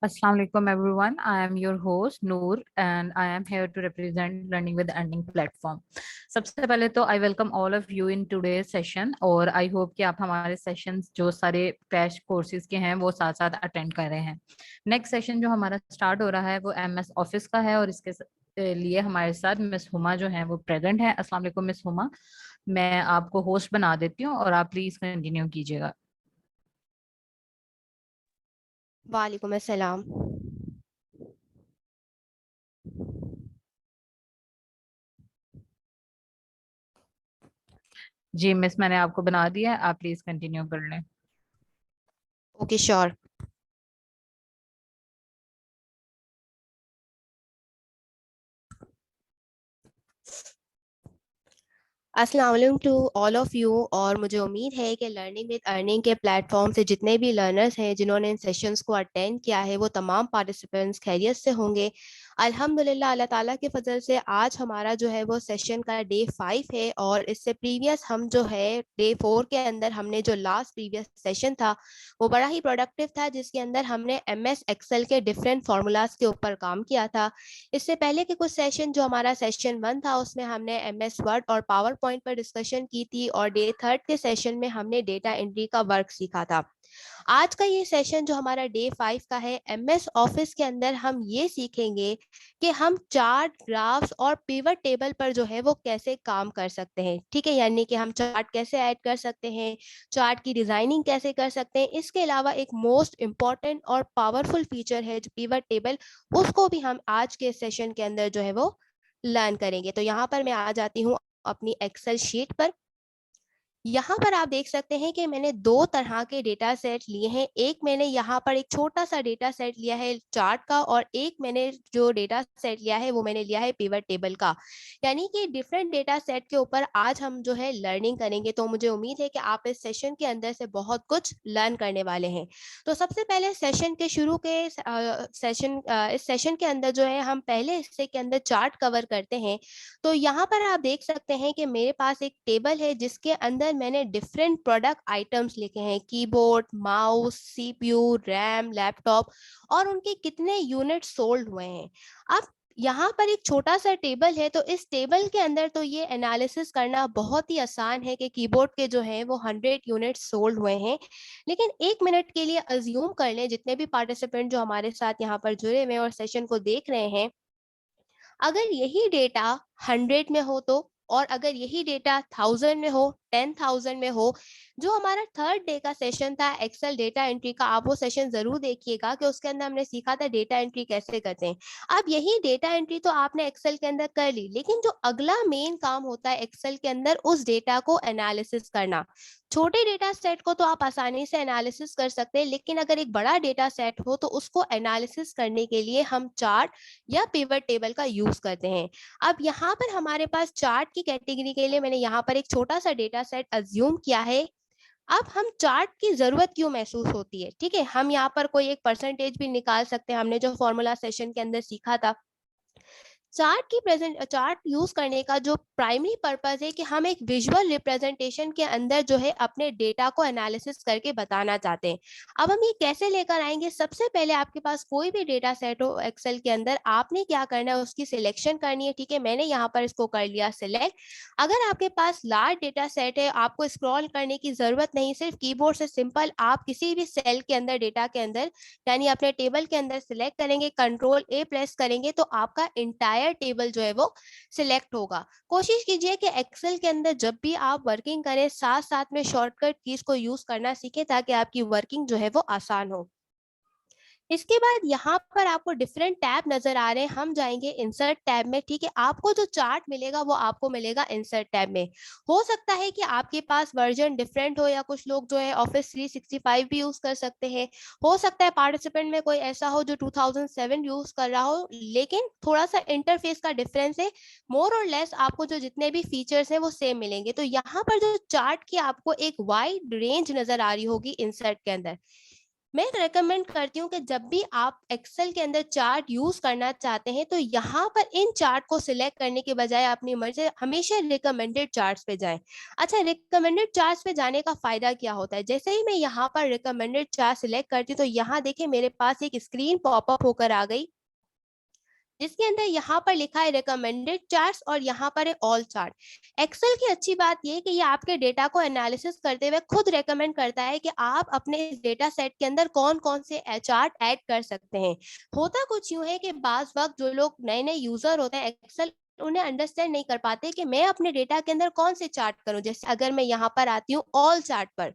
Assalamu alaikum everyone. I am your host Noor and I am here to represent Learning with Earning platform. सबसे पहले तो I welcome all of you in today's session और I hope कि आप हमारे sessions जो सारे crash courses के हैं वो साथ साथ अटेंड कर रहे हैं। नेक्स्ट सेशन जो हमारा स्टार्ट हो रहा है वो MS ऑफिस का है और इसके लिए हमारे साथ मिस हुमा जो है वो प्रेजेंट है। अस्सलाम वालेकुम मिस हुमा, मैं आपको होस्ट बना देती हूँ और आप प्लीज कंटिन्यू कीजिएगा। वालेकुम अस्सलाम। जी मिस, मैंने आपको बना दिया है, आप प्लीज कंटिन्यू कर लें। Okay sure. अस्सलाम वालेकुम टू ऑल ऑफ यू। और मुझे उम्मीद है कि लर्निंग विद अर्निंग के प्लेटफॉर्म से जितने भी लर्नर्स हैं जिन्होंने इन सेशंस को अटेंड किया है वो तमाम पार्टिसिपेंट्स खैरियत से होंगे। अल्हम्दुलिल्लाह अल्लाह ताला के फजल से आज हमारा जो है वो सेशन का डे 5 है और इससे प्रीवियस हम जो है डे 4 के अंदर हमने जो लास्ट प्रीवियस सेशन था वो बड़ा ही प्रोडक्टिव था, जिसके अंदर हमने MS एक्सेल के डिफरेंट फार्मूलाज के ऊपर काम किया था। इससे पहले के कुछ सेशन जो हमारा सेशन 1 था उसमें हमने MS वर्ड और पावर पॉइंट पर डिस्कशन की थी और डे 3 के सेशन में हमने डेटा एंट्री का वर्क सीखा था। आज का ये सेशन जो हमारा डे 5 का है MS ऑफिस के अंदर हम ये सीखेंगे कि हम चार्ट, ग्राफ्स और पिवट टेबल पर जो है वो कैसे काम कर सकते हैं। ठीक है, यानी कि हम चार्ट कैसे ऐड कर सकते हैं, चार्ट की डिजाइनिंग कैसे कर सकते हैं। इसके अलावा एक मोस्ट इम्पॉर्टेंट और पावरफुल फीचर है जो पिवट टेबल, उसको भी हम आज के सेशन के अंदर जो है वो लर्न करेंगे। तो यहाँ पर मैं आ जाती हूँ अपनी एक्सेल शीट पर। यहाँ पर आप देख सकते हैं कि मैंने दो तरह के डेटा सेट लिए हैं। एक मैंने यहाँ पर एक छोटा सा डेटा सेट लिया है चार्ट का और एक मैंने जो डेटा सेट लिया है वो मैंने लिया है पिवट टेबल का। यानी कि डिफरेंट डेटा सेट के ऊपर आज हम जो है लर्निंग करेंगे। तो मुझे उम्मीद है कि आप इस सेशन के अंदर से बहुत कुछ लर्न करने वाले हैं। तो सबसे पहले सेशन के शुरू के इस सेशन के अंदर जो है हम पहले हिस्से के अंदर चार्ट कवर करते हैं। तो यहाँ पर आप देख सकते हैं कि मेरे पास एक टेबल है जिसके अंदर मैंने डिफरेंट प्रोडक्ट आइटम्स लिखे हैं, keyboard, mouse, CPU, RAM, laptop और उनके कितने यूनिट सोल्ड हुए हैं। अब यहाँ पर एक छोटा सा टेबल है, तो इस टेबल के अंदर तो ये एनालिसिस करना बहुत ही आसान है कि कीबोर्ड के जो हैं वो 100 यूनिट सोल्ड हुए हैं। लेकिन एक मिनट के लिए अज्यूम कर लें, जितने भी पार्टिसिपेंट जो हमारे साथ यहाँ पर जुड़े हुए हैं और सेशन को देख रहे हैं, अगर यही डेटा 100 में हो तो, और अगर यही डेटा 1000 में हो, 10,000 में हो। जो हमारा थर्ड डे का सेशन था एक्सेल डेटा एंट्री का, आप वो सेशन जरूर देखिएगा कि उसके अंदर हमने सीखा था डेटा एंट्री कैसे करते हैं। अब यही डेटा एंट्री तो आपने एक्सेल के अंदर कर ली, लेकिन जो अगला मेन काम होता है एक्सेल के अंदर उस डेटा को एनालिसिस करना। छोटे डेटा सेट को तो आप आसानी से एनालिसिस कर सकते हैं, लेकिन अगर एक बड़ा डेटा सेट हो तो उसको एनालिसिस करने के लिए हम चार्ट या पिवट टेबल का यूज करते हैं। अब यहाँ पर हमारे पास चार्ट की कैटेगरी के लिए मैंने यहाँ पर एक छोटा सा डेटा सेट अज्यूम किया है। अब हम चार्ट की जरूरत क्यों महसूस होती है, ठीक है, हम यहाँ पर कोई एक परसेंटेज भी निकाल सकते हैं, हमने जो फॉर्मूला सेशन के अंदर सीखा था। चार्ट यूज करने का जो प्राइमरी पर्पस है कि हम एक विजुअल रिप्रेजेंटेशन के अंदर जो है अपने डेटा को एनालिसिस करके बताना चाहते हैं। अब हम ये कैसे लेकर आएंगे? सबसे पहले आपके पास कोई भी डेटा सेट हो एक्सेल के अंदर, आपने क्या करना है, उसकी सिलेक्शन करनी है। ठीक है, मैंने यहाँ पर इसको कर लिया सिलेक्ट। अगर आपके पास लार्ज डेटा सेट है, आपको स्क्रॉल करने की जरूरत नहीं, सिर्फ कीबोर्ड से सिंपल आप किसी भी सेल के अंदर, डेटा के अंदर, यानी अपने टेबल के अंदर सिलेक्ट करेंगे, कंट्रोल A प्रेस करेंगे तो आपका इंटायर टेबल जो है वो सिलेक्ट होगा। कोशिश कीजिए कि एक्सेल के अंदर जब भी आप वर्किंग करें साथ साथ में शॉर्टकट कीज को यूज करना सीखें ताकि आपकी वर्किंग जो है वो आसान हो। इसके बाद यहाँ पर आपको डिफरेंट टैब नजर आ रहे हैं, हम जाएंगे इंसर्ट टैब में। ठीक है, आपको जो चार्ट मिलेगा वो आपको मिलेगा इंसर्ट टैब में। हो सकता है कि आपके पास वर्जन डिफरेंट हो या कुछ लोग जो है ऑफिस 365 भी यूज कर सकते हैं। हो सकता है पार्टिसिपेंट में कोई ऐसा हो जो 2007 यूज कर रहा हो, लेकिन थोड़ा सा इंटरफेस का डिफरेंस है। मोर और लेस आपको जो जितने भी फीचर्स हैं वो सेम मिलेंगे। तो यहाँ पर जो चार्ट की आपको एक वाइड रेंज नजर आ रही होगी इंसर्ट के अंदर। मैं रेकमेंड करती हूँ कि जब भी आप एक्सेल के अंदर चार्ट यूज करना चाहते हैं तो यहाँ पर इन चार्ट को सिलेक्ट करने के बजाय अपनी मर्जी से हमेशा रिकमेंडेड चार्ट्स पे जाएं। अच्छा, रिकमेंडेड चार्ट्स पे जाने का फायदा क्या होता है? जैसे ही मैं यहाँ पर रिकमेंडेड चार्ट सिलेक्ट करती हूँ तो यहाँ देखिए मेरे पास एक स्क्रीन पॉपअप होकर आ गई, जिसके अंदर यहाँ पर लिखा है रिकमेंडेड चार्ट्स और यहाँ पर है ऑल चार्ट। एक्सेल की अच्छी बात ये है कि ये आपके डेटा को एनालिसिस करते हुए खुद रेकमेंड करता है कि आप अपने इस डेटा सेट के अंदर कौन कौन से चार्ट ऐड कर सकते हैं। होता कुछ यूं है कि बाज वक्त जो लोग नए नए यूजर होते हैं एक्सेल, उन्हें अंडरस्टैंड नहीं कर पाते कि मैं अपने डेटा के अंदर कौन से चार्ट करूं। जैसे अगर मैं यहाँ पर आती हूँ ऑल चार्ट पर,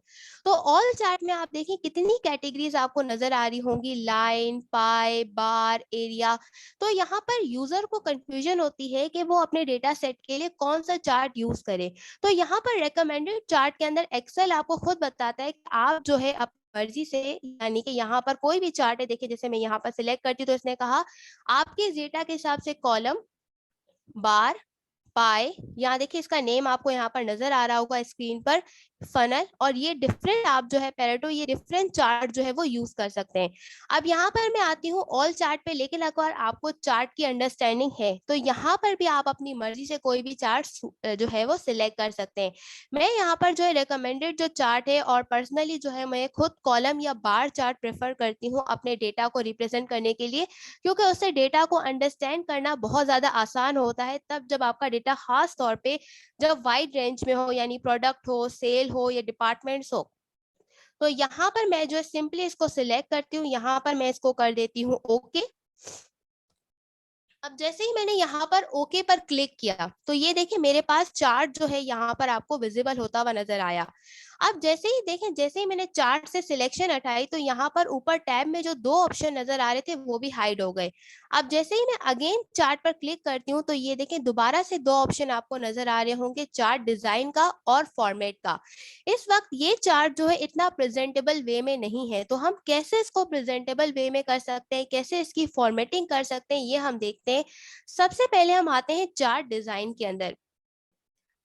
तो ऑल चार्ट में आप देखिए कितनी कैटेगरीज आपको नजर आ रही होंगी, लाइन, पाई, बार, एरिया। तो यहाँ पर यूजर को कंफ्यूजन होती है कि वो अपने डेटा सेट के लिए कौन सा चार्ट यूज करे। तो यहाँ पर रेकमेंडेड चार्ट के अंदर एक्सेल आपको खुद बताता है कि आप जो है अपनी मर्जी से, यानी कि यहाँ पर कोई भी चार्ट है, देखिए जैसे मैं यहाँ पर सिलेक्ट करती हूँ तो इसने कहा आपके डेटा के हिसाब से कॉलम, बार, पाए, यहाँ देखिए इसका नेम आपको यहाँ पर नजर आ रहा होगा स्क्रीन पर, फनल, और ये डिफरेंट आप जो है पेरेटो, ये डिफरेंट चार्ट जो है वो यूज कर सकते हैं। अब यहाँ पर मैं आती हूँ ऑल चार्ट पे, लेकिन अगर आपको चार्ट की अंडरस्टैंडिंग है तो यहाँ पर भी आप अपनी मर्जी से कोई भी चार्ट जो है वो सिलेक्ट कर सकते हैं। मैं यहाँ पर जो है रिकमेंडेड जो चार्ट है, और पर्सनली जो है मैं खुद कॉलम या बार चार्ट प्रेफर करती हूँ अपने डेटा को रिप्रेजेंट करने के लिए, क्योंकि उससे डेटा को अंडरस्टैंड करना बहुत ज्यादा आसान होता है, तब जब आपका डेटा खास तौर पे जब वाइड रेंज में हो, यानी प्रोडक्ट हो, सेल हो या डिपार्टमेंट्स हो। तो यहाँ पर मैं जो है सिंपली इसको सिलेक्ट करती हूँ, यहाँ पर मैं इसको कर देती हूँ ओके। अब जैसे ही मैंने यहाँ पर ओके पर क्लिक किया तो ये देखिए मेरे पास चार्ट जो है यहाँ पर आपको विजिबल होता हुआ नजर आया। अब जैसे ही देखें, जैसे ही मैंने चार्ट से सिलेक्शन हटाई तो यहाँ पर ऊपर टैब में जो दो ऑप्शन नजर आ रहे थे वो भी हाइड हो गए। अब जैसे ही मैं अगेन चार्ट पर क्लिक करती हूँ तो ये देखें दोबारा से दो ऑप्शन आपको नजर आ रहे होंगे, चार्ट डिजाइन का और फॉर्मेट का। इस वक्त ये चार्ट जो है इतना प्रेजेंटेबल वे में नहीं है, तो हम कैसे इसको प्रेजेंटेबल वे में कर सकते हैं, कैसे इसकी फॉर्मेटिंग कर सकते हैं, ये हम देखते हैं। सबसे पहले हम आते हैं चार्ट डिजाइन के अंदर।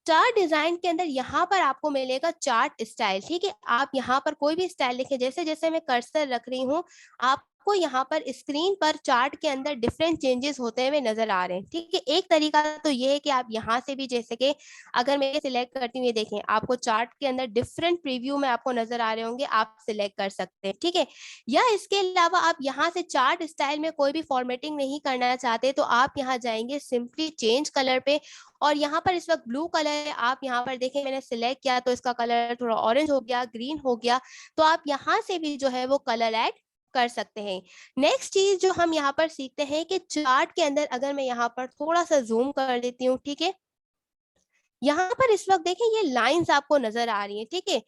चार्ट डिजाइन के अंदर यहाँ पर आपको मिलेगा चार्ट स्टाइल, ठीक है। आप यहाँ पर कोई भी स्टाइल लिखें, जैसे जैसे मैं कर्सर रख रही हूँ आपको यहाँ पर स्क्रीन पर चार्ट के अंदर डिफरेंट चेंजेस होते हुए नजर आ रहे हैं, ठीक है। एक तरीका तो ये है कि आप यहाँ से भी, जैसे कि अगर मैं सिलेक्ट करती हूँ, ये देखें आपको चार्ट के अंदर डिफरेंट प्रीव्यू में आपको नजर आ रहे होंगे, आप सिलेक्ट कर सकते हैं, ठीक है। या इसके अलावा आप यहाँ से चार्ट स्टाइल में कोई भी फॉर्मेटिंग नहीं करना चाहते तो आप यहाँ जाएंगे सिंपली चेंज कलर पे, और यहाँ पर इस वक्त ब्लू कलर है, आप यहाँ पर देखें मैंने सिलेक्ट किया तो इसका कलर थोड़ा ऑरेंज हो गया, ग्रीन हो गया, तो आप यहाँ से भी जो है वो कलर ऐड कर सकते हैं। नेक्स्ट चीज जो हम यहाँ पर सीखते हैं कि चार्ट के अंदर अगर मैं यहाँ पर थोड़ा सा जूम कर देती हूँ, ठीक है, यहाँ पर इस वक्त देखें ये लाइंस आपको नजर आ रही हैं, ठीक है।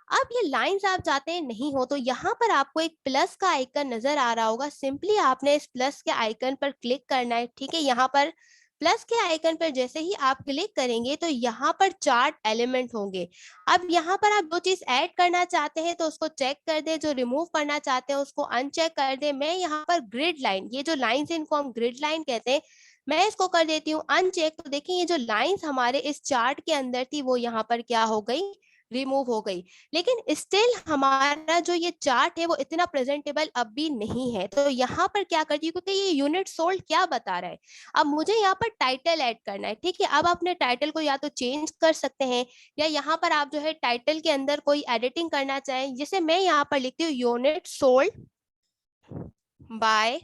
अब ये लाइंस आप चाहते हैं नहीं हो तो यहाँ पर आपको एक प्लस का आइकन नजर आ रहा होगा, सिंपली आपने इस प्लस के आइकन पर क्लिक करना है, ठीक है। यहाँ पर प्लस के आइकन पर जैसे ही आप क्लिक करेंगे तो यहाँ पर चार्ट एलिमेंट होंगे। अब यहाँ पर आप जो चीज ऐड करना चाहते हैं तो उसको चेक कर दे, जो रिमूव करना चाहते हैं उसको अनचेक कर दे। मैं यहाँ पर ग्रिड लाइन, ये जो लाइन्स इनको हम ग्रिड लाइन कहते हैं, मैं इसको कर देती हूँ अनचेक। तो देखिए ये जो लाइंस हमारे इस चार्ट के अंदर थी वो यहाँ पर क्या हो गई, रिमूव हो गई। लेकिन स्टिल हमारा जो ये चार्ट है वो इतना प्रेजेंटेबल अब भी नहीं है, तो यहाँ पर क्या करती हूँ, क्योंकि ये यूनिट सोल्ड क्या बता रहा है, अब मुझे यहाँ पर टाइटल ऐड करना है, ठीक है। अब अपने टाइटल को या तो चेंज कर सकते हैं, या यहाँ पर आप जो है टाइटल के अंदर कोई एडिटिंग करना चाहें, जैसे मैं यहाँ पर लिखती हूँ unit sold by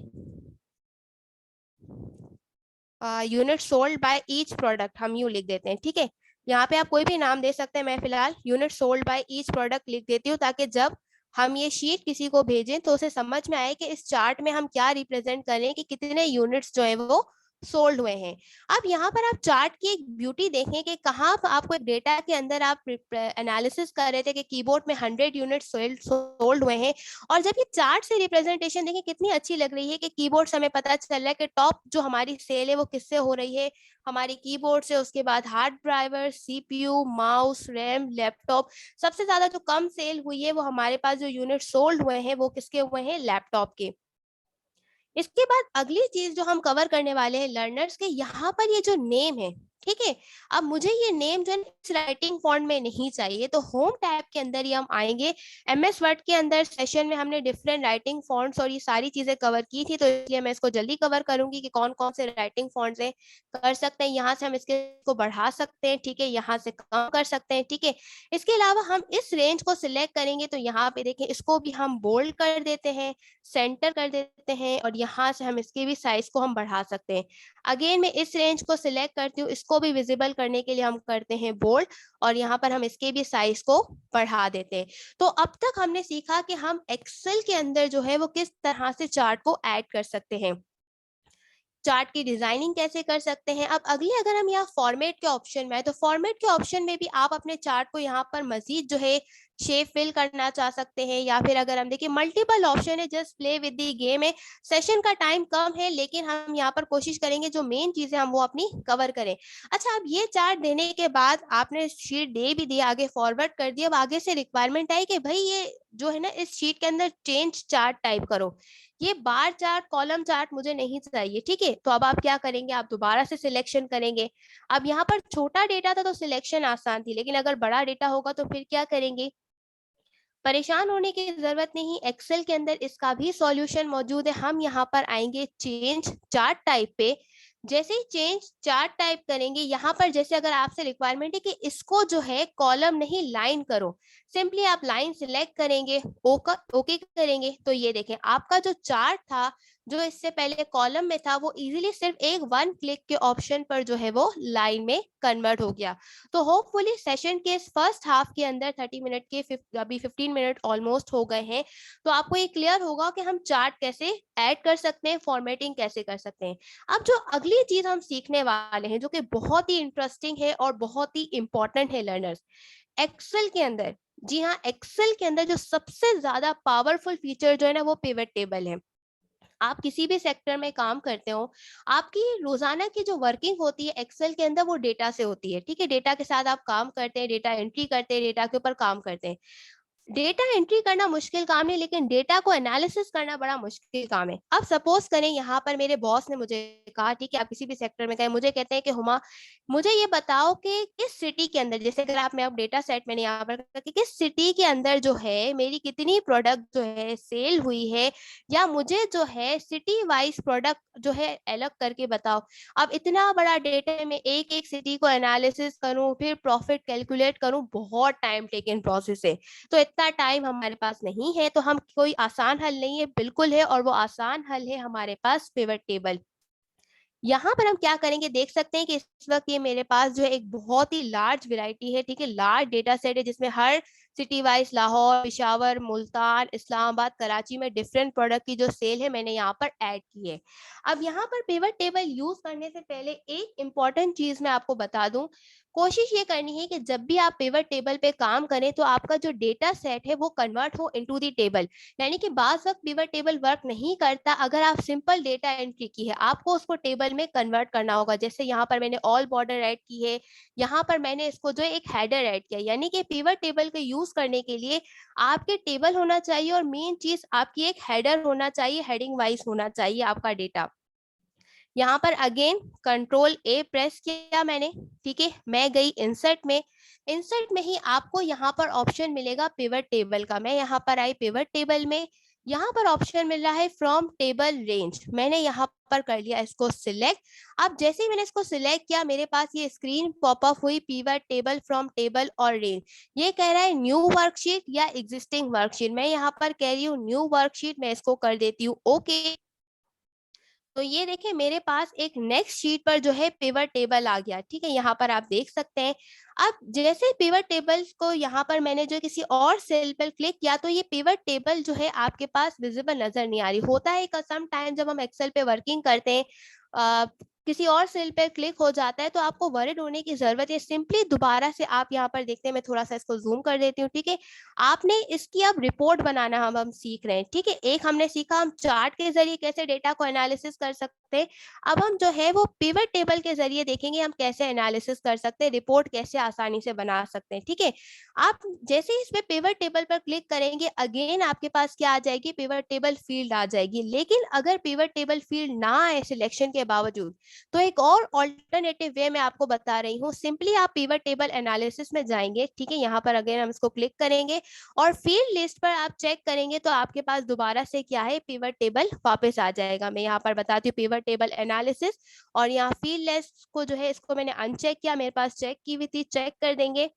unit sold by each product, हम यू लिख देते हैं, ठीक है। यहाँ पे आप कोई भी नाम दे सकते हैं, मैं फिलहाल unit sold by each product लिख देती हूँ, ताकि जब हम ये शीट किसी को भेजें तो उसे समझ में आए कि इस चार्ट में हम क्या रिप्रेजेंट करें, कि कितने यूनिट्स जो है वो सोल्ड हुए हैं। अब यहाँ पर आप चार्ट की एक ब्यूटी देखें कि कहाँ आपको एक डेटा के अंदर आप एनालिसिस कर रहे थे कि कीबोर्ड में 100 यूनिट सोल्ड हुए हैं, और जब ये चार्ट से रिप्रेजेंटेशन देखें कितनी अच्छी लग रही है कि कीबोर्ड से हमें पता चल रहा है कि टॉप जो हमारी सेल है वो किससे हो रही है, हमारी कीबोर्ड से, उसके बाद hard driver, CPU, mouse, RAM, laptop. सबसे ज्यादा जो कम सेल हुई है वो हमारे पास जो यूनिट सोल्ड हुए हैं वो किसके हुए हैं, लैपटॉप के। इसके बाद अगली चीज जो हम कवर करने वाले हैं लर्नर्स के, यहाँ पर ये जो नेम है, ठीक है। अब मुझे ये नेम जो है इस राइटिंग फॉन्ट में नहीं चाहिए, तो होम टैब के अंदर ही हम आएंगे। एमएस वर्ड के अंदर सेशन में हमने डिफरेंट राइटिंग फॉन्ट्स और ये सारी चीजें कवर की थी, तो इसलिए मैं इसको जल्दी कवर करूंगी कि कौन कौन से राइटिंग फॉन्ट्स है। कर सकते हैं यहाँ से हम इसको बढ़ा सकते हैं, ठीक है, यहाँ से कम कर सकते हैं, ठीक है। इसके अलावा हम इस रेंज को सिलेक्ट करेंगे, तो यहाँ पे देखें इसको भी हम बोल्ड कर देते हैं, सेंटर कर देते हैं, और यहाँ से हम इसके भी साइज को हम बढ़ा सकते हैं। अगेन मैं इस रेंज को सिलेक्ट करती हूँ, इसको भी विजिबल करने के लिए हम करते हैं बोल्ड, और यहाँ पर हम इसके भी साइज को बढ़ा देते हैं। तो अब तक हमने सीखा कि हम एक्सेल के अंदर जो है वो किस तरह से चार्ट को ऐड कर सकते हैं, चार्ट की डिजाइनिंग कैसे कर सकते हैं। अब अगले अगर हम यहाँ फॉर्मेट के ऑप्शन में है, तो फॉर्मेट के ऑप्शन में भी आप अपने चार्ट को यहाँ पर मजीद जो है शेप फिल करना चाह सकते हैं, या फिर अगर हम देखिए मल्टीपल ऑप्शन है, just play with the game है। सेशन का टाइम कम है, लेकिन हम यहाँ पर कोशिश करेंगे जो मेन चीजें हम वो अपनी कवर करें। अच्छा, अब ये चार्ट देने के बाद आपने शीट दे भी दिया, आगे फॉरवर्ड कर दिया, अब आगे से रिक्वायरमेंट आई कि भाई ये जो है ना इस शीट के अंदर चेंज चार्ट टाइप करो, ये बार चार्ट कॉलम चार्ट मुझे नहीं चाहिए, ठीक है। तो अब आप क्या करेंगे, आप दोबारा से सिलेक्शन करेंगे। अब यहाँ पर छोटा डेटा था तो सिलेक्शन आसान थी, लेकिन अगर बड़ा डेटा होगा तो फिर क्या करेंगे। परेशान होने की जरूरत नहीं, एक्सेल के अंदर इसका भी सॉल्यूशन मौजूद है। हम यहाँ पर आएंगे चेंज चार्ट टाइप पे, जैसे ही चेंज चार्ट टाइप करेंगे, यहाँ पर जैसे अगर आपसे रिक्वायरमेंट है कि इसको जो है कॉलम नहीं लाइन करो, सिंपली आप लाइन सिलेक्ट करेंगे, ओके करेंगे, तो ये देखें आपका जो चार्ट था जो इससे पहले कॉलम में था वो इजीली सिर्फ एक वन क्लिक के ऑप्शन पर जो है वो लाइन में कन्वर्ट हो गया। तो होपफुली सेशन के इस फर्स्ट हाफ के अंदर 30 मिनट के अभी 15 मिनट ऑलमोस्ट हो गए हैं, तो आपको ये क्लियर होगा कि हम चार्ट कैसे ऐड कर सकते हैं, फॉर्मेटिंग कैसे कर सकते हैं। अब जो अगली चीज हम सीखने वाले हैं जो कि बहुत ही इंटरेस्टिंग है और बहुत ही इंपॉर्टेंट है लर्नर्स, एक्सेल के अंदर, जी हाँ, एक्सेल के अंदर जो सबसे ज्यादा पावरफुल फीचर जो है ना वो पिवट टेबल है। आप किसी भी सेक्टर में काम करते हो, आपकी रोजाना की जो वर्किंग होती है एक्सेल के अंदर वो डेटा से होती है, ठीक है। डेटा के साथ आप काम करते हैं, डेटा एंट्री करते हैं, डेटा के ऊपर काम करते हैं। डेटा एंट्री करना मुश्किल काम है, लेकिन डेटा को एनालिसिस करना बड़ा मुश्किल काम है। अब सपोज करें यहाँ पर मेरे बॉस ने मुझे कहा, ठीक है, आप किसी भी सेक्टर में गए, मुझे कहते हैं कि हुमा मुझे ये बताओ कि किस सिटी के अंदर, जैसे अगर आप मैं अब डेटा सेट मैंने यहाँ पर कि किस सिटी के अंदर जो है मेरी कितनी प्रोडक्ट जो है सेल हुई है, या मुझे जो है सिटी वाइज प्रोडक्ट जो है अलग करके बताओ। अब इतना बड़ा डेटा में एक एक सिटी को एनालिसिस करूं, फिर प्रॉफिट कैलकुलेट करूं, बहुत टाइम टेकन प्रोसेस है। तो इतना टाइम हमारे पास नहीं है, तो हम कोई आसान हल नहीं है, बिल्कुल है, और वो आसान हल है हमारे पास पिवट टेबल। यहाँ पर हम क्या करेंगे, देख सकते हैं कि इस वक्त ये मेरे पास जो है एक बहुत ही लार्ज वैरायटी है, ठीक है, लार्ज डेटा सेट है, जिसमें हर सिटी वाइज लाहौर, पेशावर, मुल्तान, इस्लामाबाद, कराची में डिफरेंट प्रोडक्ट की जो सेल है मैंने यहाँ पर ऐड की है। अब यहाँ पर पिवट टेबल यूज करने से पहले एक इंपॉर्टेंट चीज मैं आपको बता दूं, कोशिश ये करनी है कि जब भी आप पिवट टेबल पे काम करें तो आपका जो डेटा सेट है वो कन्वर्ट हो इनटू दी टेबल। यानी कि बाज वक्त पिवट टेबल वर्क नहीं करता अगर आप सिंपल डेटा एंट्री की है, आपको उसको टेबल में कन्वर्ट करना होगा। जैसे यहाँ पर मैंने ऑल बॉर्डर ऐड की है, यहाँ पर मैंने इसको जो है एक हेडर ऐड किया, यानी कि पिवट टेबल के यूज करने के लिए आपके टेबल होना चाहिए, और मेन चीज आपकी एक हेडर होना चाहिए, हेडिंग वाइज होना चाहिए आपका डेटा। यहाँ पर अगेन कंट्रोल ए प्रेस किया मैंने, ठीक है, मैं गई इंसर्ट में। इंसर्ट में ही आपको यहाँ पर ऑप्शन मिलेगा पिवट टेबल का, मैं यहाँ पर आई पिवट टेबल में। यहाँ पर ऑप्शन मिल रहा है फ्रॉम टेबल रेंज, मैंने यहाँ पर कर लिया इसको सिलेक्ट। अब जैसे ही मैंने इसको सिलेक्ट किया मेरे पास ये स्क्रीन पॉपअप हुई, पिवट टेबल फ्रॉम टेबल और रेंज। ये कह रहा है न्यू वर्कशीट या एग्जिस्टिंग वर्कशीट, मैं यहाँ पर कह रही हूँ न्यू वर्कशीट, मैं इसको कर देती हूँ ओके। तो ये देखिए मेरे पास एक नेक्स्ट शीट पर जो है पिवट टेबल आ गया, ठीक है, यहाँ पर आप देख सकते हैं। अब जैसे पिवट टेबल को यहाँ पर मैंने जो किसी और सेल पर क्लिक किया तो ये पिवट टेबल जो है आपके पास विजिबल नजर नहीं आ रही। होता है सम टाइम जब हम एक्सेल पे वर्किंग करते हैं, किसी और सेल पे क्लिक हो जाता है, तो आपको वरीड होने की जरूरत है। सिंपली दोबारा से आप यहाँ पर देखते हैं, मैं थोड़ा सा इसको जूम कर देती हूँ, ठीक है। आपने इसकी अब रिपोर्ट बनाना हम सीख रहे हैं, ठीक है। एक हमने सीखा हम चार्ट के जरिए कैसे डेटा को एनालिसिस कर सकते हैं, अब हम जो है वो पिवट टेबल के जरिए देखेंगे हम कैसे एनालिसिस कर सकते हैं, रिपोर्ट कैसे आसानी से बना सकते हैं, ठीक है। आप जैसे ही इस पे पिवट टेबल पर क्लिक करेंगे अगेन आपके पास क्या आ जाएगी, पिवट टेबल फील्ड आ जाएगी। लेकिन अगर पिवट टेबल फील्ड ना आए सिलेक्शन के बावजूद, तो एक और ऑल्टरनेटिव वे मैं आपको बता रही हूँ, सिंपली आप पिवट टेबल एनालिसिस में जाएंगे, ठीक है, यहाँ पर अगेन हम इसको क्लिक करेंगे और फील्ड लिस्ट पर आप चेक करेंगे तो आपके पास दोबारा से क्या है, पिवट टेबल वापस आ जाएगा। मैं यहाँ पर बताती हूँ पिवट टेबल एनालिसिस, और यहाँ फील्ड लिस्ट को जो है इसको मैंने अनचेक किया, मेरे पास चेक की हुई थी, चेक कर देंगे,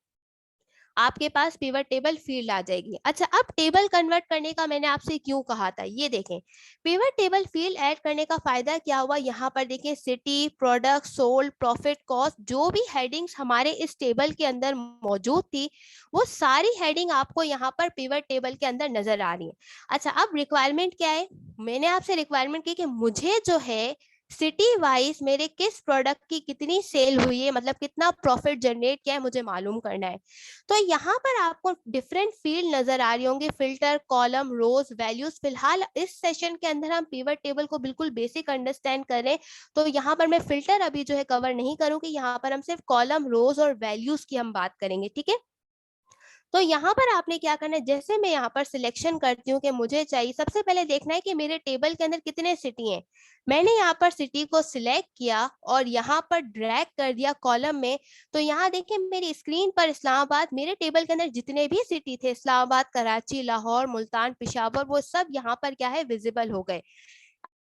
आपके पास पिवट टेबल फील्ड आ जाएगी। अच्छा, अब टेबल कन्वर्ट करने का मैंने आपसे क्यों कहा था, ये देखें, पिवट टेबल फील्ड ऐड करने का फायदा क्या हुआ, यहाँ पर देखें city, product, sold, profit, cost, जो भी हेडिंग्स हमारे इस टेबल के अंदर मौजूद थी वो सारी हेडिंग आपको यहाँ पर पिवट टेबल के अंदर नजर आ रही है। अच्छा, अब रिक्वायरमेंट क्या है, मैंने आपसे रिक्वायरमेंट की कि मुझे जो है सिटी वाइज मेरे किस प्रोडक्ट की कितनी सेल हुई है, मतलब कितना प्रॉफिट जनरेट किया है, मुझे मालूम करना है। तो यहाँ पर आपको डिफरेंट फील्ड नजर आ रही होंगे, फिल्टर, कॉलम, रोज, वैल्यूज। फिलहाल इस सेशन के अंदर हम पिवट टेबल को बिल्कुल बेसिक अंडरस्टैंड करें, तो यहाँ पर मैं फिल्टर अभी जो है कवर नहीं करूंगी, यहाँ पर हम सिर्फ कॉलम, रोज और वैल्यूज की हम बात करेंगे, ठीक है। तो यहाँ पर आपने क्या करना है, जैसे मैं यहाँ पर सिलेक्शन करती हूँ कि मुझे चाहिए, सबसे पहले देखना है कि मेरे टेबल के अंदर कितने सिटी हैं। मैंने यहाँ पर सिटी को सिलेक्ट किया और यहाँ पर ड्रैग कर दिया कॉलम में। तो यहाँ देखिए मेरी स्क्रीन पर इस्लामाबाद, मेरे टेबल के अंदर जितने भी सिटी थे, इस्लामाबाद, कराची, लाहौर, मुल्तान, पेशावर, वो सब यहाँ पर क्या है, विजिबल हो गए।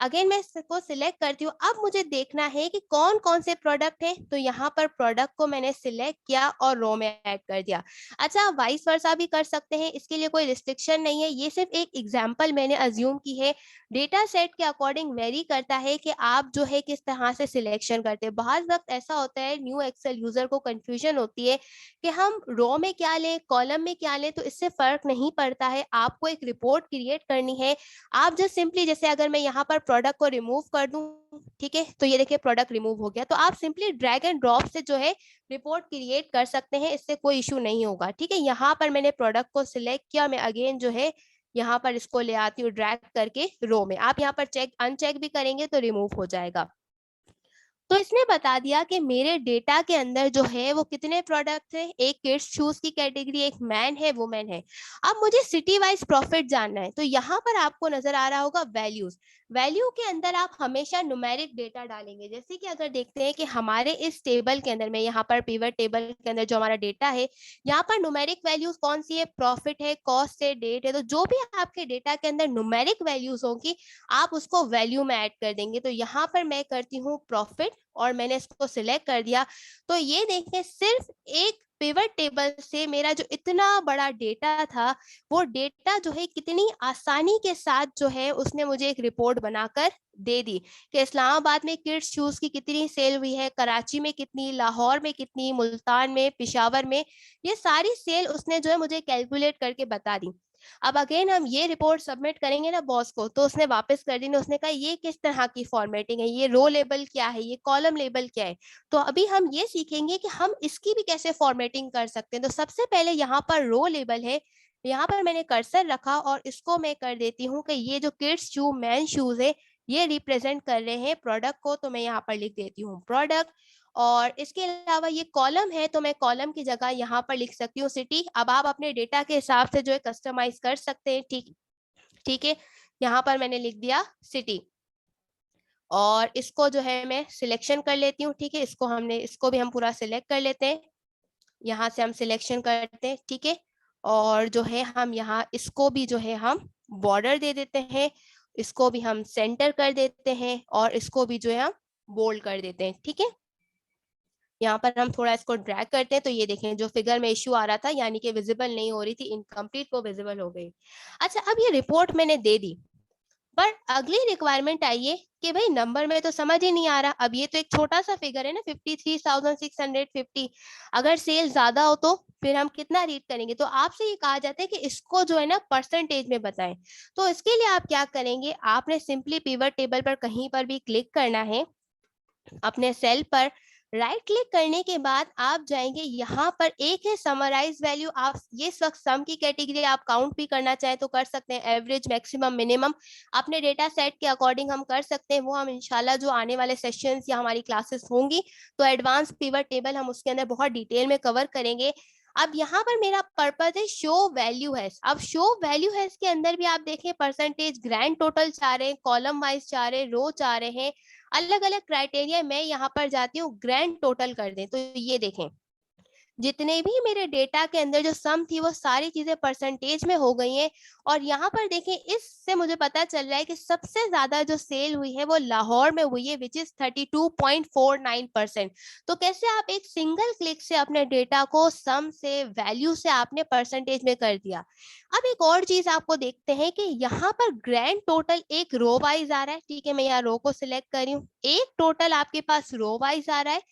अगेन मैं इसको सिलेक्ट करती हूँ, अब मुझे देखना है कि कौन कौन से प्रोडक्ट हैं, तो यहाँ पर प्रोडक्ट को मैंने सिलेक्ट किया और रो में ऐड कर दिया। अच्छा, वाइस वर्सा भी कर सकते हैं, इसके लिए कोई रिस्ट्रिक्शन नहीं है, ये सिर्फ एक एग्जांपल मैंने अज्यूम की है। डेटा सेट के अकॉर्डिंग वेरी करता है कि आप जो है किस तरह से सिलेक्शन करते हैं। बहुत वक्त ऐसा होता है न्यू एक्सेल यूजर को कंफ्यूजन होती है कि हम रो में क्या लें, कॉलम में क्या लें, तो इससे फर्क नहीं पड़ता है। आपको एक रिपोर्ट क्रिएट करनी है, आप जस्ट सिंपली, जैसे अगर मैं यहाँ पर प्रोडक्ट को रिमूव कर दूं, ठीक है, तो ये देखिए प्रोडक्ट रिमूव हो गया, तो आप सिंपली ड्रैग एंड ड्रॉप से जो है रिपोर्ट क्रिएट कर सकते हैं, इससे कोई इशू नहीं होगा, ठीक है। यहाँ पर मैंने प्रोडक्ट को सिलेक्ट किया, मैं अगेन जो है यहाँ पर इसको ले आती हूँ ड्रैग करके रो में। आप यहाँ पर चेक अनचेक भी करेंगे तो रिमूव हो जाएगा। तो इसने बता दिया कि मेरे डेटा के अंदर जो है वो कितने प्रोडक्ट है, एक किड्स शूज की कैटेगरी, एक मैन है, वुमेन है। अब मुझे सिटी वाइज प्रॉफिट जानना है, तो यहाँ पर आपको नजर आ रहा होगा वैल्यूज। वैल्यू के अंदर आप हमेशा न्यूमेरिक डेटा डालेंगे, जैसे कि अगर देखते हैं कि हमारे इस टेबल के अंदर में, यहाँ पर पिवट टेबल के अंदर जो हमारा डेटा है, यहाँ पर न्यूमेरिक वैल्यूज कौन सी है, प्रॉफिट है, कॉस्ट है, डेट है। तो जो भी आपके डेटा के अंदर न्यूमेरिक वैल्यूज होंगी आप उसको वैल्यू में ऐड कर देंगे। तो यहाँ पर मैं करती हूँ प्रॉफिट और मैंने इसको सिलेक्ट कर दिया। तो ये देखें, सिर्फ एक पिवट टेबल से मेरा जो इतना बड़ा डेटा था, वो डेटा जो है कितनी आसानी के साथ जो है उसने मुझे एक रिपोर्ट बनाकर दे दी कि इस्लामाबाद में किड्स शूज की कितनी सेल हुई है, कराची में कितनी, लाहौर में कितनी, मुल्तान में, पेशावर में, ये सारी सेल उसने जो है मुझे कैलकुलेट करके बता दी। अब अगेन हम ये रिपोर्ट सबमिट करेंगे ना बॉस को, तो उसने वापस कर दी, उसने कहा ये किस तरह की फॉर्मेटिंग है, ये रो लेबल क्या है, ये कॉलम लेबल क्या है। तो अभी हम ये सीखेंगे कि हम इसकी भी कैसे फॉर्मेटिंग कर सकते हैं। तो सबसे पहले यहाँ पर रो लेबल है, यहाँ पर मैंने कर्सर रखा और इसको मैं कर देती हूँ कि ये जो किड्स शू, मैन शूज है, ये रिप्रेजेंट कर रहे हैं प्रोडक्ट को, तो मैं यहाँ पर लिख देती हूँ प्रोडक्ट। और इसके अलावा ये कॉलम है, तो मैं कॉलम की जगह यहाँ पर लिख सकती हूँ सिटी। अब आप अपने डेटा के हिसाब से जो है कस्टमाइज कर सकते हैं, ठीक ठीक है। यहाँ पर मैंने लिख दिया सिटी और इसको जो है मैं सिलेक्शन कर लेती हूँ, ठीक है। इसको भी हम पूरा सिलेक्ट कर लेते हैं, यहाँ से हम सिलेक्शन करते हैं, ठीक है। और जो है हम यहाँ इसको भी जो है हम बॉर्डर दे देते हैं, इसको भी हम सेंटर कर देते हैं और इसको भी जो है हम बोल्ड कर देते हैं, ठीक है। यहाँ पर हम थोड़ा इसको ड्रैग करते हैं, तो ये देखें जो फिगर में इश्यू आ रहा था, यानी कि विजिबल नहीं हो रही थी, इनकम्प्लीट, वो विजिबल हो गई। अच्छा, अब ये रिपोर्ट मैंने दे दी, पर अगली रिक्वायरमेंट आई है कि भाई नंबर में तो समझ ही नहीं आ रहा। अब ये तो एक छोटा सा फिगर है ना, 53,650, अगर सेल ज्यादा हो तो फिर हम कितना रीड करेंगे। तो आपसे ये कहा जाता है कि इसको जो है ना परसेंटेज में बताएं। तो इसके लिए आप क्या करेंगे, आपने सिंपली पिवट टेबल पर कहीं पर भी क्लिक करना है, अपने सेल पर राइट क्लिक करने के बाद आप जाएंगे, यहाँ पर एक है समराइज वैल्यू। आप ये इस वक्त सम की कैटेगरी आप काउंट भी करना चाहें तो कर सकते हैं, एवरेज, मैक्सिमम, मिनिमम अपने डेटा सेट के अकॉर्डिंग हम कर सकते हैं। वो हम इंशाल्लाह जो आने वाले सेशंस या हमारी क्लासेस होंगी तो एडवांस पिवट टेबल हम उसके अंदर बहुत डिटेल में कवर करेंगे। अब यहाँ पर मेरा पर्पज है शो वैल्यू है। अब शो वैल्यू है के अंदर भी आप देखें परसेंटेज, ग्रैंड टोटल चाह रहे हैं, कॉलम वाइज चाह रहे हैं, रो चाह रहे हैं। अलग अलग क्राइटेरिया मैं यहाँ पर जाती हूँ ग्रैंड टोटल कर दें। तो ये देखें, जितने भी मेरे डेटा के अंदर जो सम थी वो सारी चीजें परसेंटेज में हो गई हैं। और यहाँ पर देखें, इससे मुझे पता चल रहा है कि सबसे ज्यादा जो सेल हुई है वो लाहौर में हुई है, विच इज 32.49%। तो कैसे आप एक सिंगल क्लिक से अपने डेटा को सम से, वैल्यू से आपने परसेंटेज में कर दिया। अब एक और चीज आपको देखते हैं कि यहाँ पर ग्रैंड टोटल एक रो वाइज आ रहा है। ठीक है, मैं यहाँ रो को सिलेक्ट करी हूँ, एक टोटल आपके पास रो वाइज आ रहा है,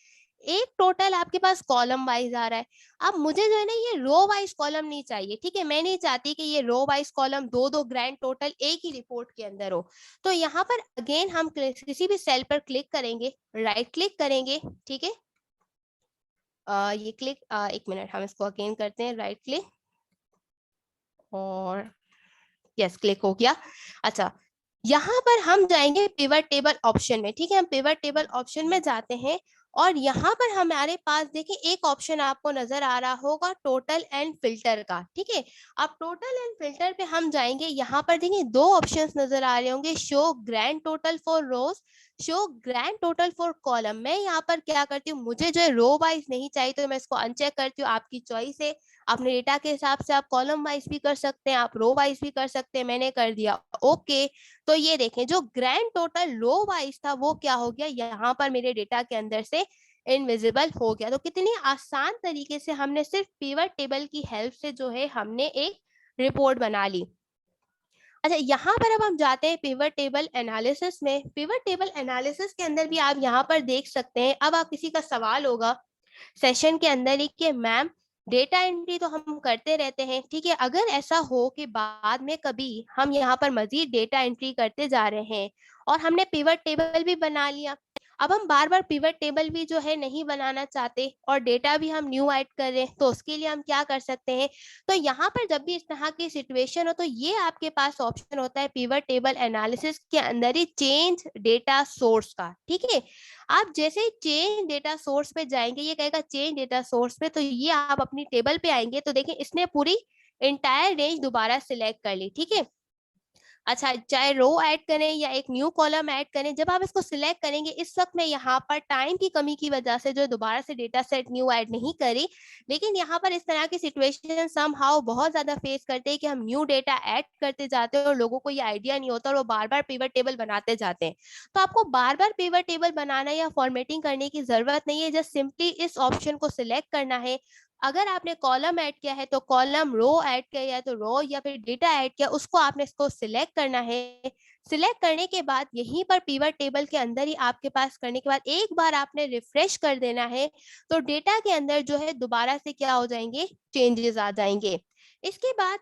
एक टोटल आपके पास कॉलम वाइज आ रहा है। अब मुझे जो है ना ये रो वाइज कॉलम नहीं चाहिए। ठीक है, मैं नहीं चाहती कि ये रो वाइज कॉलम दो दो ग्रैंड टोटल एक ही रिपोर्ट के अंदर हो। तो यहाँ पर अगेन हम किसी भी सेल पर क्लिक करेंगे, राइट क्लिक करेंगे। ठीक है, ये क्लिक, एक मिनट, हम इसको अगेन करते हैं, राइट क्लिक, और यस, क्लिक हो गया। अच्छा, यहाँ पर हम जाएंगे पिवट टेबल ऑप्शन में। ठीक है, हम पिवट टेबल ऑप्शन में जाते हैं और यहाँ पर हमारे पास देखिए एक ऑप्शन आपको नजर आ रहा होगा टोटल एंड फिल्टर का। ठीक है, अब टोटल एंड फिल्टर पे हम जाएंगे। यहाँ पर देखिए दो ऑप्शंस नजर आ रहे होंगे, show grand total for rows, show grand total for column. मैं यहाँ पर क्या करती हूँ, मुझे जो है रो वाइज नहीं चाहिए तो मैं इसको अनचेक करती हूँ। आपकी चॉइस है, अपने डेटा के हिसाब से आप कॉलम वाइज भी कर सकते हैं, आप रो वाइज भी कर सकते हैं। मैंने कर दिया ओके। तो ये देखें, जो ग्रैंड टोटल रो वाइज था वो क्या हो गया, यहाँ पर मेरे डेटा के अंदर से इनविजिबल हो गया। तो कितनी आसान तरीके से हमने सिर्फ पिवट टेबल की हेल्प से जो है हमने एक रिपोर्ट बना ली। अच्छा, यहाँ पर अब हम जाते हैं पिवट टेबल एनालिसिस में। पिवट टेबल एनालिसिस के अंदर भी आप यहाँ पर देख सकते हैं, अब आप किसी का सवाल होगा सेशन के अंदर ही कि मैम डेटा एंट्री तो हम करते रहते हैं, ठीक है, अगर ऐसा हो कि बाद में कभी हम यहाँ पर मजीद डेटा एंट्री करते जा रहे हैं और हमने पिवट टेबल भी बना लिया, अब हम बार बार पिवट टेबल भी जो है नहीं बनाना चाहते और डेटा भी हम न्यू ऐड कर रहे हैं, तो उसके लिए हम क्या कर सकते हैं। तो यहाँ पर जब भी इस तरह की सिचुएशन हो तो ये आपके पास ऑप्शन होता है पिवट टेबल एनालिसिस के अंदर ही चेंज डेटा सोर्स का। ठीक है, आप जैसे ही चेंज डेटा सोर्स पे जाएंगे, ये कहेगा चेंज डेटा सोर्स पे, तो ये आप अपनी टेबल पे आएंगे तो देखिए इसने पूरी इंटायर रेंज दोबारा सिलेक्ट कर ली। ठीक है, अच्छा, चाहे रो ऐड करें या एक न्यू कॉलम ऐड करें, जब आप इसको सिलेक्ट करेंगे, इस वक्त मैं यहाँ पर टाइम की कमी की वजह से जो दोबारा से डेटा सेट न्यू ऐड नहीं करी, लेकिन यहाँ पर इस तरह की सिचुएशन सम हाउ बहुत ज्यादा फेस करते हैं कि हम न्यू डेटा ऐड करते जाते हैं और लोगों को ये आइडिया नहीं होता और वो बार बार पिवट टेबल बनाते जाते हैं। तो आपको बार बार पिवट टेबल बनाना या फॉर्मेटिंग करने की जरूरत नहीं है, जस्ट सिंपली इस ऑप्शन को सिलेक्ट करना है। अगर आपने कॉलम ऐड किया है तो कॉलम, रो ऐड किया है तो रो, या फिर डेटा ऐड किया उसको आपने इसको सिलेक्ट करना है। सिलेक्ट करने के बाद यहीं पर पिवट टेबल के अंदर ही आपके पास करने के बाद एक बार आपने रिफ्रेश कर देना है, तो डेटा के अंदर जो है दोबारा से क्या हो जाएंगे, चेंजेस आ जाएंगे। इसके बाद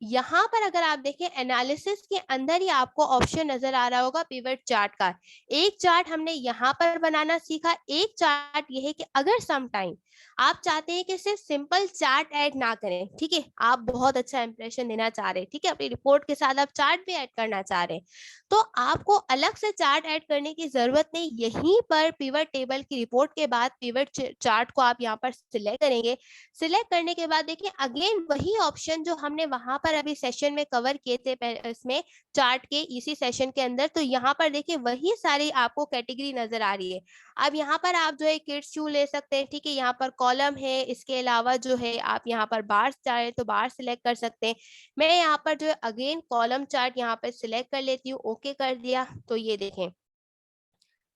यहाँ पर अगर आप देखें एनालिसिस के अंदर ही आपको ऑप्शन नजर आ रहा होगा पिवट चार्ट का। एक चार्ट हमने यहाँ पर बनाना सीखा। एक चार्ट ये है कि अगर सम टाइम आप चाहते हैं कि सिर्फ सिंपल चार्ट ऐड ना करें, ठीक है, आप बहुत अच्छा इंप्रेशन देना चाह रहे हैं, ठीक है, अपनी रिपोर्ट के साथ आप चार्ट भी ऐड करना चाह रहे हैं, तो आपको अलग से चार्ट ऐड करने की जरूरत नहीं। यहीं पर पिवट टेबल की रिपोर्ट के बाद पिवट चार्ट को आप यहाँ पर सिलेक्ट करेंगे। सिलेक्ट करने के बाद देखिए अगेन वही ऑप्शन जो हमने वहां पर अभी सेशन में कवर किए थे इसमें चार्ट के इसी सेशन के अंदर, तो यहाँ पर देखिए वही सारी आपको कैटेगरी नजर आ रही है। अब यहाँ पर आप जो है किड्स शू ले सकते हैं, ठीक है, यहाँ पर कॉलम है, इसके अलावा जो है आप यहाँ पर बार चाहे तो बार सिलेक्ट कर सकते हैं। मैं यहाँ पर जो है अगेन कॉलम चार्ट यहाँ पर सिलेक्ट कर लेती हूँ, ओके कर दिया। तो ये देखें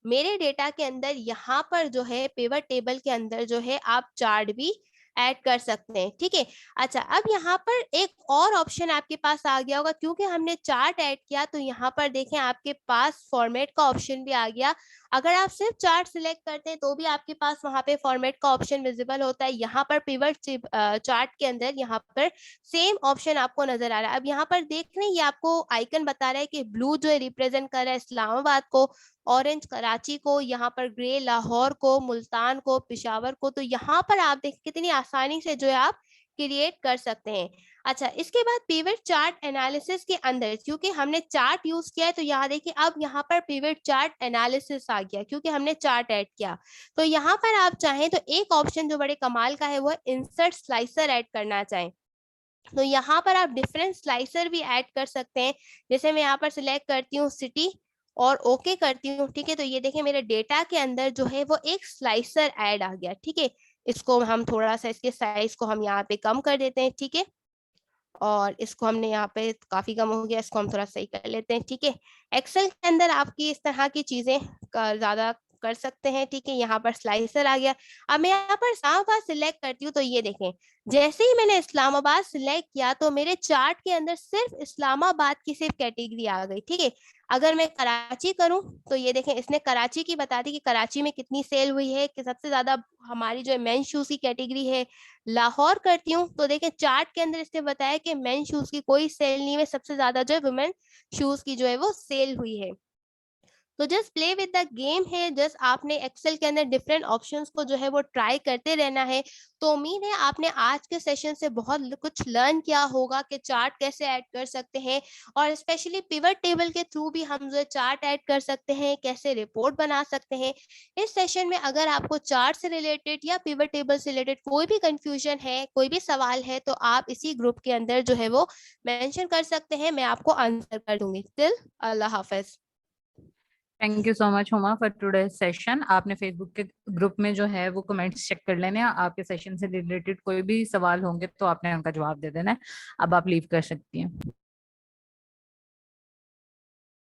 मेरे डेटा के अंदर यहाँ पर जो है पिवट टेबल के अंदर जो है आप चार्ट भी ऐड कर सकते हैं। ठीक है, अच्छा, अब यहाँ पर एक और ऑप्शन आपके पास आ गया होगा, क्योंकि हमने चार्ट ऐड किया तो यहाँ पर देखें आपके पास फॉर्मेट का ऑप्शन भी आ गया। अगर आप सिर्फ चार्ट सिलेक्ट करते हैं तो भी आपके पास वहां पे फॉर्मेट का ऑप्शन विजिबल होता है। यहाँ पर पिवट चार्ट के अंदर यहाँ पर सेम ऑप्शन आपको नजर आ रहा है। अब यहाँ पर देख रहे हैं ये आपको आइकन बता रहा है कि ब्लू जो है रिप्रेजेंट कर रहा है इस्लामाबाद को, ऑरेंज कराची को, यहाँ पर ग्रे लाहौर को, मुल्तान को, पिशावर को। तो यहाँ पर आप देख कितनी आसानी से जो है आप क्रिएट कर सकते हैं। अच्छा, इसके बाद पिवट चार्ट एनालिसिस के अंदर क्योंकि हमने चार्ट यूज किया है तो यहाँ देखिए अब यहाँ पर पिवट चार्ट एनालिसिस आ गया क्योंकि हमने चार्ट ऐड किया। तो यहाँ पर आप चाहें तो एक ऑप्शन जो बड़े कमाल का है वो इंसर्ट स्लाइसर ऐड करना चाहें, तो यहाँ पर आप डिफरेंट स्लाइसर भी ऐड कर सकते हैं। जैसे मैं यहाँ पर सिलेक्ट करती हूँ सिटी और ओके करती हूँ, ठीक है, तो ये देखें मेरे डेटा के अंदर जो है वो एक स्लाइसर ऐड आ गया, ठीक है। इसको हम थोड़ा सा इसके साइज को हम यहाँ पे कम कर देते हैं, ठीक है, और इसको हमने यहाँ पे काफी कम हो गया, इसको हम थोड़ा सही कर लेते हैं, ठीक है। एक्सेल के अंदर आपकी इस तरह की चीजें ज्यादा कर सकते हैं, ठीक है। यहाँ पर स्लाइसर आ गया। अब मैं यहाँ पर इस्लामाबाद सिलेक्ट करती हूँ, तो ये देखें जैसे ही मैंने इस्लामाबाद सिलेक्ट किया तो मेरे चार्ट के अंदर सिर्फ इस्लामाबाद की सिर्फ कैटेगरी आ गई, ठीक है। अगर मैं कराची करूं तो ये देखें इसने कराची की बता दी कि कराची में कितनी सेल हुई है, कि सबसे ज्यादा हमारी जो मेन शूज की कैटेगरी है। लाहौर करती हूँ तो देखें चार्ट के अंदर इसने बताया कि मेन शूज की कोई सेल नहीं है, सबसे ज्यादा जो है वुमेन शूज की जो है वो सेल हुई है। तो just play with the game है, जस्ट आपने एक्सेल के अंदर डिफरेंट ऑप्शंस को जो है वो ट्राई करते रहना है। तो उम्मीद है आपने आज के सेशन से बहुत कुछ लर्न किया होगा कि चार्ट कैसे ऐड कर सकते हैं, और स्पेशली पिवट टेबल के थ्रू भी हम जो है चार्ट ऐड कर सकते हैं, कैसे रिपोर्ट बना सकते हैं। इस सेशन में अगर आपको चार्ट से रिलेटेड या पिवट टेबल से रिलेटेड कोई भी कंफ्यूजन है, कोई भी सवाल है, तो आप इसी ग्रुप के अंदर जो है वो मेंशन कर सकते हैं, मैं आपको आंसर कर दूंगी। Till Allah Hafiz. Thank you so much Huma for today session. आपने फेसबुक के ग्रुप में जो है वो कमेंट्स चेक कर लेने हैं, आपके सेशन से रिलेटेड कोई भी सवाल होंगे तो आपने उनका जवाब दे देना है। अब आप लीव कर सकती हैं।